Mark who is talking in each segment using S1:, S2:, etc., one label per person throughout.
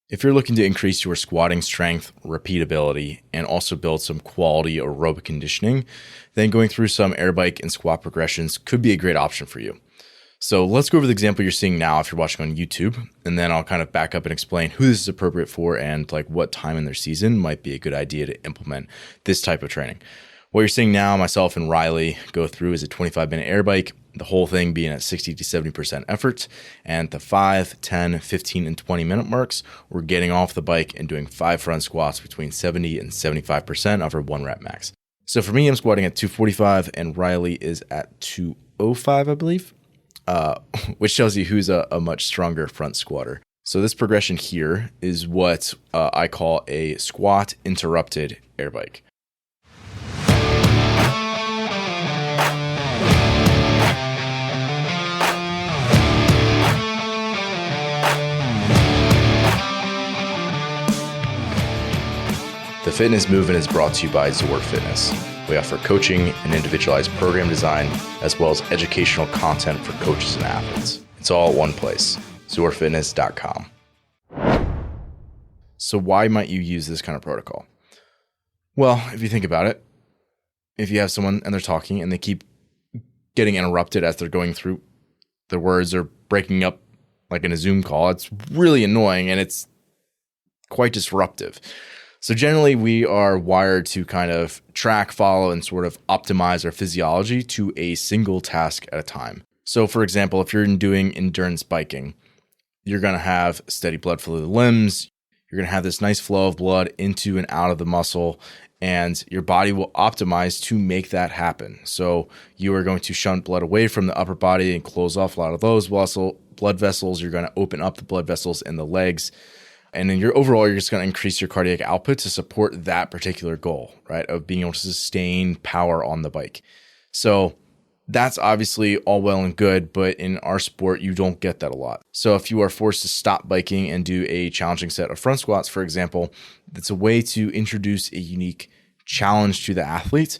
S1: If you're looking to increase your squatting strength, repeatability, and also build some quality aerobic conditioning, then going through some AirBike and squat progressions could be a great option for you. So let's go over the example you're seeing now if you're watching on YouTube, and then I'll kind of back up and explain who this is appropriate for and like what time in their season might be a good idea to implement this type of training. What you're seeing now, myself and Riley go through is a 25-minute AirBike, the whole thing being at 60 to 70% effort. And the 5, 10, 15, and 20-minute marks, we're getting off the bike and doing 5 front squats between 70 and 75% of our 1 rep max. So for me, I'm squatting at 245 and Riley is at 205, I believe, which tells you who's a much stronger front squatter. So this progression here is what I call a squat interrupted AirBike. The fitness movement is brought to you by Zor Fitness. We offer coaching and individualized program design, as well as educational content for coaches and athletes. It's all at one place, zorfitness.com. So why might you use this kind of protocol? Well, if you think about it, if you have someone and they're talking and they keep getting interrupted as they're going through, their words are breaking up like in a Zoom call, it's really annoying and it's quite disruptive. So generally, we are wired to kind of track, follow, and sort of optimize our physiology to a single task at a time. So for example, if you're doing endurance biking, you're going to have steady blood flow to the limbs. You're going to have this nice flow of blood into and out of the muscle, and your body will optimize to make that happen. So you are going to shunt blood away from the upper body and close off a lot of those blood vessels. You're going to open up the blood vessels in the legs. And then you're just going to increase your cardiac output to support that particular goal, right? Of being able to sustain power on the bike. So that's obviously all well and good, but in our sport, you don't get that a lot. So if you are forced to stop biking and do a challenging set of front squats, for example, that's a way to introduce a unique challenge to the athlete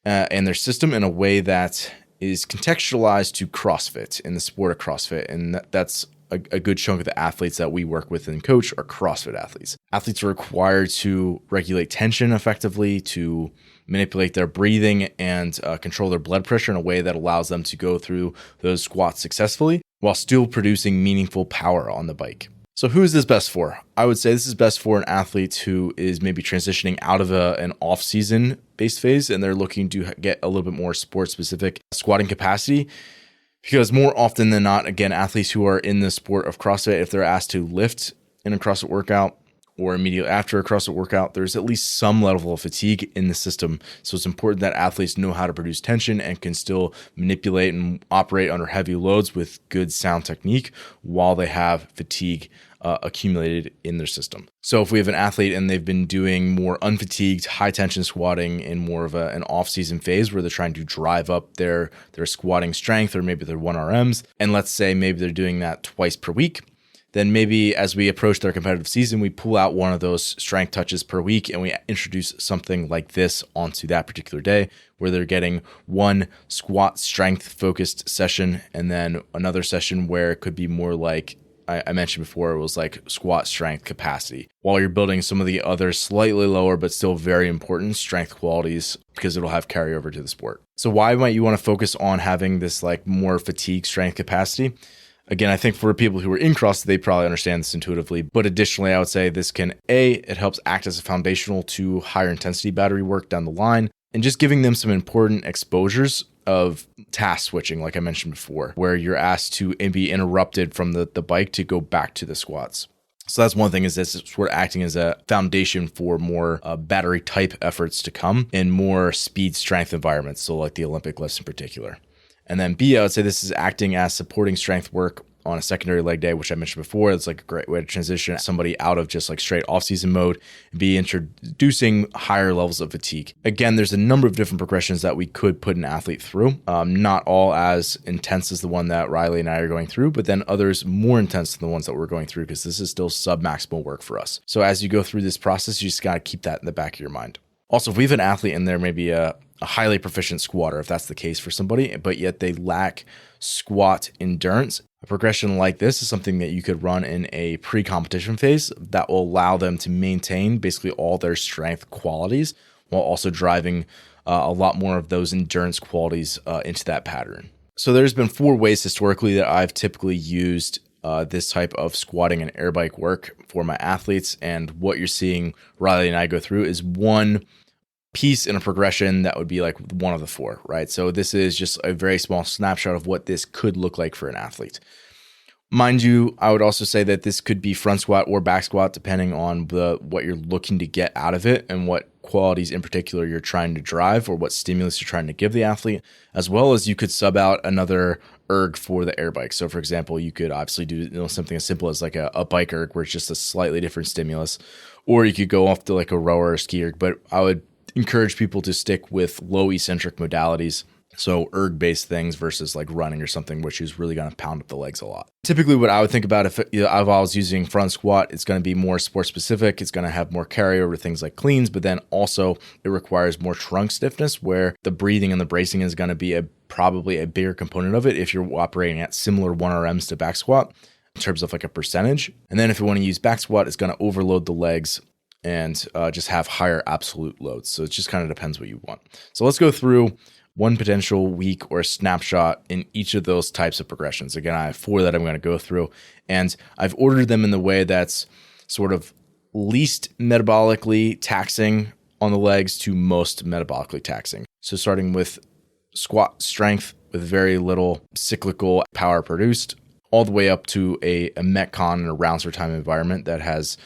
S1: and their system in a way that is contextualized to CrossFit, in the sport of CrossFit. And that's a good chunk of the athletes that we work with and coach are CrossFit athletes. Athletes are required to regulate tension effectively, to manipulate their breathing and control their blood pressure in a way that allows them to go through those squats successfully while still producing meaningful power on the bike. So who is this best for? I would say this is best for an athlete who is maybe transitioning out of an off-season based phase and they're looking to get a little bit more sport-specific squatting capacity. Because more often than not, again, athletes who are in the sport of CrossFit, if they're asked to lift in a CrossFit workout or immediately after a CrossFit workout, there's at least some level of fatigue in the system. So it's important that athletes know how to produce tension and can still manipulate and operate under heavy loads with good sound technique while they have fatigue accumulated in their system. So if we have an athlete and they've been doing more unfatigued, high tension squatting in more of an off-season phase where they're trying to drive up their squatting strength or maybe their 1RMs, and let's say maybe they're doing that twice per week, then maybe as we approach their competitive season, we pull out one of those strength touches per week and we introduce something like this onto that particular day where they're getting one squat strength focused session and then another session where it could be more like I mentioned before, it was like squat strength capacity, while you're building some of the other slightly lower but still very important strength qualities because it'll have carryover to the sport. So why might you want to focus on having this like more fatigue strength capacity? Again, I think for people who are in CrossFit, they probably understand this intuitively. But additionally, I would say this it helps act as a foundational to higher intensity battery work down the line and just giving them some important exposures of task switching, like I mentioned before, where you're asked to be interrupted from the bike to go back to the squats. So that's one thing, is this is sort of acting as a foundation for more battery type efforts to come in more speed strength environments. So like the Olympic lifts in particular. And then B, I would say this is acting as supporting strength work on a secondary leg day, which I mentioned before. It's like a great way to transition somebody out of just like straight off-season mode and be introducing higher levels of fatigue. Again, there's a number of different progressions that we could put an athlete through. Not all as intense as the one that Riley and I are going through, but then others more intense than the ones that we're going through because this is still sub-maximal work for us. So as you go through this process, you just got to keep that in the back of your mind. Also, if we have an athlete and they're maybe a a highly proficient squatter, if that's the case for somebody, but yet they lack squat endurance. A progression like this is something that you could run in a pre-competition phase that will allow them to maintain basically all their strength qualities while also driving a lot more of those endurance qualities into that pattern. So there's been 4 ways historically that I've typically used this type of squatting and air bike work for my athletes. And what you're seeing Riley and I go through is one piece in a progression that would be like one of the 4, right? So this is just a very small snapshot of what this could look like for an athlete. Mind you, I would also say that this could be front squat or back squat, depending on what you're looking to get out of it and what qualities in particular you're trying to drive or what stimulus you're trying to give the athlete, as well as you could sub out another erg for the air bike. So for example, you could obviously do something as simple as like a bike erg where it's just a slightly different stimulus, or you could go off to like a rower or ski erg, but I would encourage people to stick with low eccentric modalities. So erg-based things versus like running or something, which is really going to pound up the legs a lot. Typically what I would think about if I was using front squat, it's going to be more sport specific. It's going to have more carryover things like cleans, but then also it requires more trunk stiffness where the breathing and the bracing is going to be probably a bigger component of it if you're operating at similar 1RMs to back squat in terms of like a percentage. And then if you want to use back squat, it's going to overload the legs and just have higher absolute loads. So it just kind of depends what you want. So let's go through one potential week or snapshot in each of those types of progressions. Again, I have 4 that I'm going to go through, and I've ordered them in the way that's sort of least metabolically taxing on the legs to most metabolically taxing. So starting with squat strength with very little cyclical power produced, all the way up to a Metcon and a rounds per time environment that has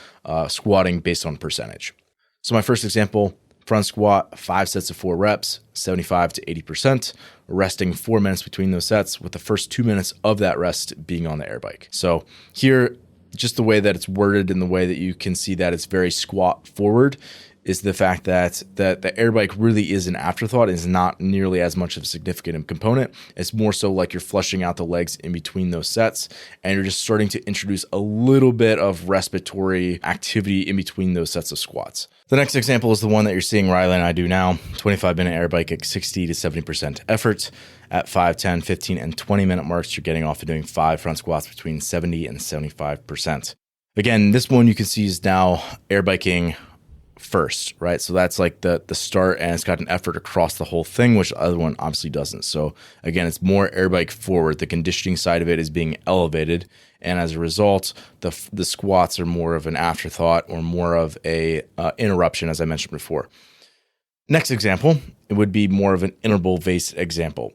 S1: squatting based on percentage. So my first example, front squat, 5 sets of 4 reps, 75 to 80%, resting 4 minutes between those sets, with the first 2 minutes of that rest being on the air bike. So here, just the way that it's worded and the way that you can see that it's very squat forward is the fact that the air bike really is an afterthought, is not nearly as much of a significant component. It's more so like you're flushing out the legs in between those sets, and you're just starting to introduce a little bit of respiratory activity in between those sets of squats. The next example is the one that you're seeing Riley and I do now, 25-minute air bike at 60 to 70% effort. At 5, 10, 15, and 20-minute marks, you're getting off and doing 5 front squats between 70 and 75%. Again, this one you can see is now air biking first, right? So that's like the start, and it's got an effort across the whole thing, which the other one obviously doesn't. So again, it's more air bike forward. The conditioning side of it is being elevated, and as a result, the squats are more of an afterthought or more of a interruption, as I mentioned before. Next example, it would be more of an interval-based example.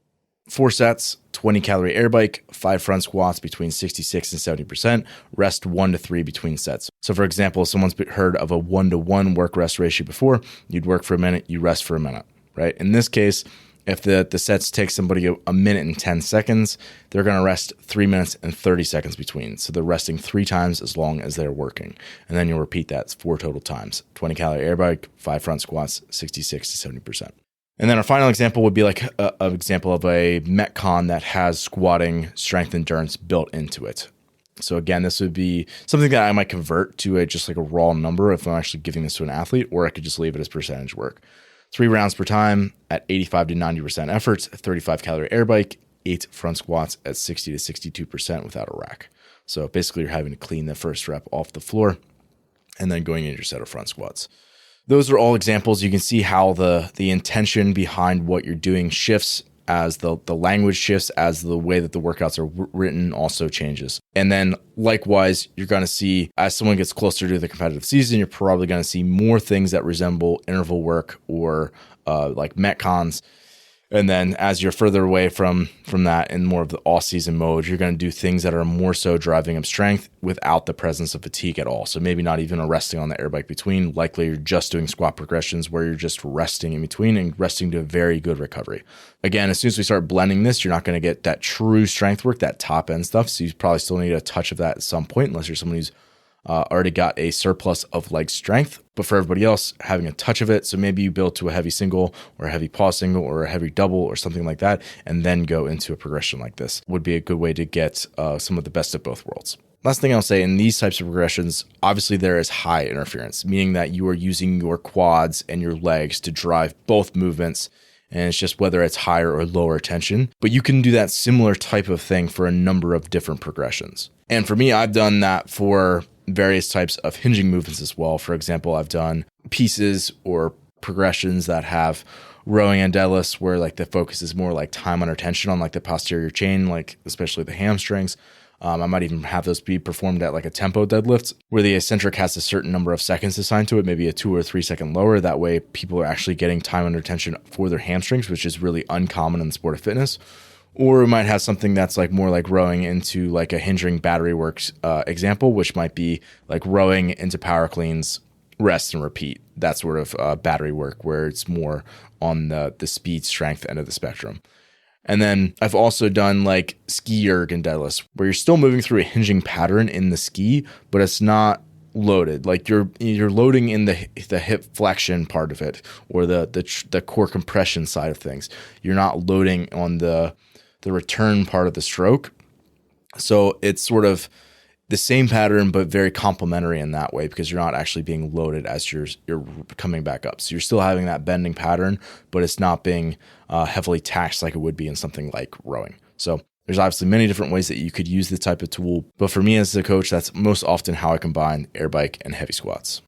S1: 4 sets, 20 calorie air bike, 5 front squats between 66 and 70%, rest 1 to 3 between sets. So for example, if someone's heard of a 1-to-1 work rest ratio before, you'd work for a minute, you rest for a minute, right? In this case, if the sets take somebody a minute and 10 seconds, they're going to rest 3 minutes and 30 seconds between. So they're resting 3 times as long as they're working. And then you'll repeat that 4 total times. 20 calorie air bike, 5 front squats, 66 to 70%. And then our final example would be like an example of a Metcon that has squatting strength endurance built into it. So again, this would be something that I might convert to just like a raw number if I'm actually giving this to an athlete, or I could just leave it as percentage work. 3 rounds per time at 85 to 90% efforts, 35 calorie air bike, 8 front squats at 60 to 62% without a rack. So basically you're having to clean the first rep off the floor and then going into your set of front squats. Those are all examples. You can see how the intention behind what you're doing shifts as the language shifts, as the way that the workouts are written also changes. And then likewise, you're going to see as someone gets closer to the competitive season, you're probably going to see more things that resemble interval work or like Metcons. And then as you're further away from that and more of the off-season mode, you're going to do things that are more so driving up strength without the presence of fatigue at all. So maybe not even a resting on the air bike between. Likely you're just doing squat progressions where you're just resting in between and resting to a very good recovery. Again, as soon as we start blending this, you're not going to get that true strength work, that top end stuff. So you probably still need a touch of that at some point, unless you're someone who's already got a surplus of leg strength. But for everybody else, having a touch of it. So maybe you build to a heavy single or a heavy pause single or a heavy double or something like that, and then go into a progression like this would be a good way to get some of the best of both worlds. Last thing I'll say, in these types of progressions, obviously there is high interference, meaning that you are using your quads and your legs to drive both movements And it's just whether it's higher or lower tension. But you can do that similar type of thing for a number of different progressions. And for me, I've done that for various types of hinging movements as well. For example, I've done pieces or progressions that have rowing and deadlifts where like the focus is more like time under tension on like the posterior chain, like especially the hamstrings. I might even have those be performed at like a tempo deadlift where the eccentric has a certain number of seconds assigned to it, maybe a 2 or 3 second lower. That way people are actually getting time under tension for their hamstrings, which is really uncommon in the sport of fitness. Or we might have something that's like more like rowing into like a hinging battery works example, which might be like rowing into power cleans, rest and repeat. That sort of battery work where it's more on the speed strength end of the spectrum. And then I've also done like ski erg and deadlifts where you're still moving through a hinging pattern in the ski, but it's not loaded. Like you're loading in the hip flexion part of it or the core compression side of things. You're not loading on the return part of the stroke. So it's sort of the same pattern, but very complementary in that way because you're not actually being loaded as you're coming back up. So you're still having that bending pattern, but it's not being heavily taxed like it would be in something like rowing. So there's obviously many different ways that you could use this type of tool. But for me as a coach, that's most often how I combine air bike and heavy squats.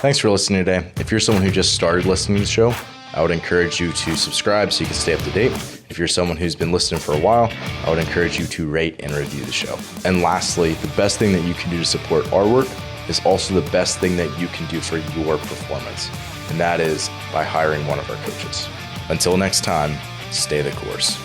S1: Thanks for listening today. If you're someone who just started listening to the show, I would encourage you to subscribe so you can stay up to date. If you're someone who's been listening for a while, I would encourage you to rate and review the show. And lastly, the best thing that you can do to support our work is also the best thing that you can do for your performance. And that is by hiring one of our coaches. Until next time, stay the course.